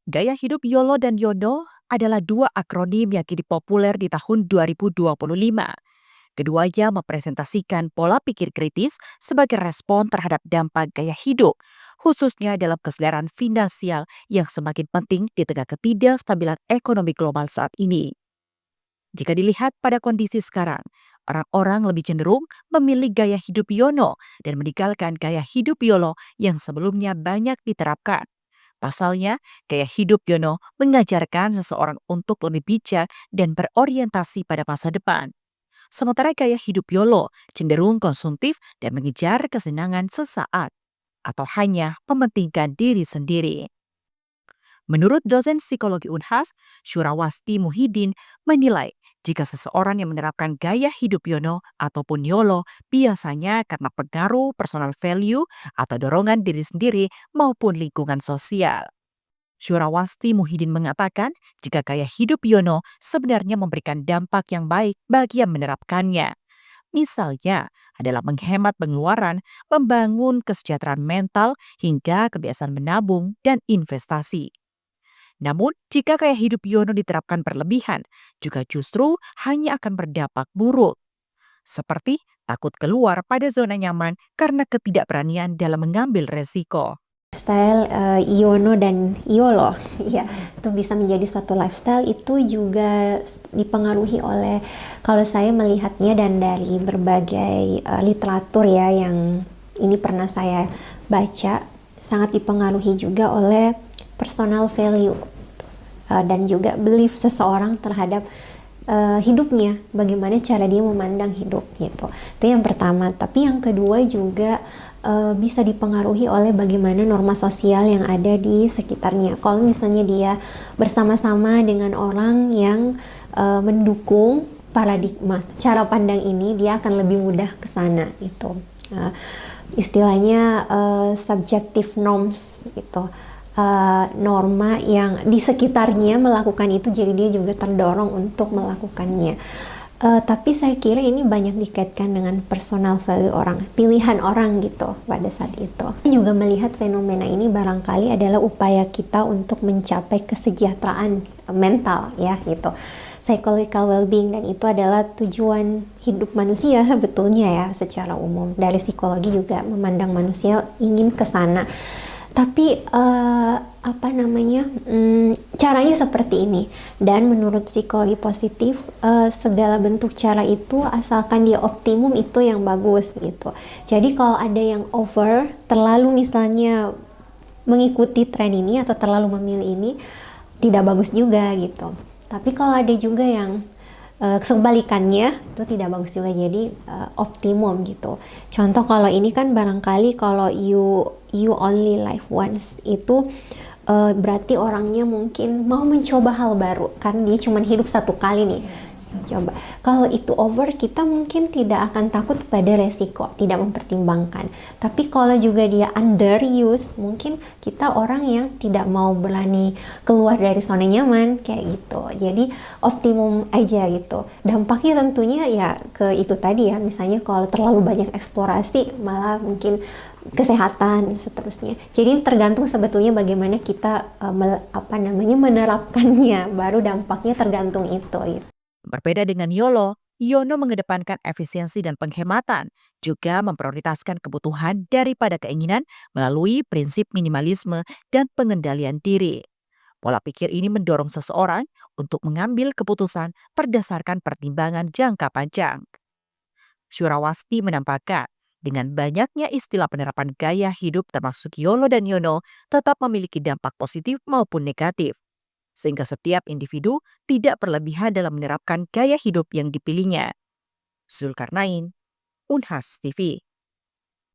Gaya hidup YOLO dan YONO adalah dua akronim yang kini populer di tahun 2025. Keduanya mempresentasikan pola pikir kritis sebagai respon terhadap dampak gaya hidup, khususnya dalam kesadaran finansial yang semakin penting di tengah ketidakstabilan ekonomi global saat ini. Jika dilihat pada kondisi sekarang, orang-orang lebih cenderung memilih gaya hidup YONO dan meninggalkan gaya hidup YOLO yang sebelumnya banyak diterapkan. Pasalnya, gaya hidup Yono mengajarkan seseorang untuk lebih bijak dan berorientasi pada masa depan. Sementara gaya hidup YOLO cenderung konsumtif dan mengejar kesenangan sesaat atau hanya mementingkan diri sendiri. Menurut dosen psikologi Unhas, Syurawasti Muhyiddin menilai jika seseorang yang menerapkan gaya hidup Yono ataupun YOLO biasanya karena pengaruh personal value atau dorongan diri sendiri maupun lingkungan sosial. Syurawasti Muhyiddin mengatakan jika gaya hidup Yono sebenarnya memberikan dampak yang baik bagi yang menerapkannya. Misalnya adalah menghemat pengeluaran, membangun kesejahteraan mental, hingga kebiasaan menabung dan investasi. Namun, jika gaya hidup Yono diterapkan berlebihan, juga justru hanya akan berdampak buruk. Seperti takut keluar pada zona nyaman karena ketidakberanian dalam mengambil resiko. Lifestyle Yono dan YOLO ya itu bisa menjadi suatu lifestyle itu juga dipengaruhi oleh, kalau saya melihatnya dan dari berbagai literatur ya yang ini pernah saya baca, sangat dipengaruhi juga oleh personal value dan juga belief seseorang terhadap hidupnya, bagaimana cara dia memandang hidup gitu. Itu yang pertama. Tapi yang kedua juga bisa dipengaruhi oleh bagaimana norma sosial yang ada di sekitarnya. Kalau misalnya dia bersama-sama dengan orang yang mendukung paradigma cara pandang ini, dia akan lebih mudah ke sana itu. Istilahnya subjective norms gitu. Norma yang di sekitarnya melakukan itu, jadi dia juga terdorong untuk melakukannya. Tapi saya kira ini banyak dikaitkan dengan personal value orang, pilihan orang gitu pada saat itu. Saya juga melihat fenomena ini barangkali adalah upaya kita untuk mencapai kesejahteraan mental ya gitu. Psychological well-being, dan itu adalah tujuan hidup manusia sebetulnya ya secara umum. Dari psikologi juga memandang manusia ingin ke sana. Tapi caranya seperti ini, dan menurut psikologi positif segala bentuk cara itu asalkan dia optimum itu yang bagus gitu. Jadi kalau ada yang over, terlalu misalnya mengikuti tren ini atau terlalu memilih ini, tidak bagus juga gitu. Tapi kalau ada juga yang kebalikannya, itu tidak bagus juga, jadi optimum gitu. Contoh kalau ini kan barangkali kalau you only live once itu berarti orangnya mungkin mau mencoba hal baru kan, dia cuma hidup satu kali nih. Coba kalau itu over, kita mungkin tidak akan takut pada resiko, tidak mempertimbangkan. Tapi kalau juga dia underuse, mungkin kita orang yang tidak mau berani keluar dari zona nyaman kayak gitu. Jadi optimum aja gitu. Dampaknya tentunya ya ke itu tadi ya, misalnya kalau terlalu banyak eksplorasi malah mungkin kesehatan seterusnya. Jadi tergantung sebetulnya bagaimana kita menerapkannya, baru dampaknya tergantung itu gitu. Berbeda dengan YOLO, Yono mengedepankan efisiensi dan penghematan, juga memprioritaskan kebutuhan daripada keinginan melalui prinsip minimalisme dan pengendalian diri. Pola pikir ini mendorong seseorang untuk mengambil keputusan berdasarkan pertimbangan jangka panjang. Syurawasti menambahkan, dengan banyaknya istilah penerapan gaya hidup termasuk YOLO dan YONO tetap memiliki dampak positif maupun negatif, sehingga setiap individu tidak berlebihan dalam menerapkan gaya hidup yang dipilihnya. Zulkarnain, Unhas TV.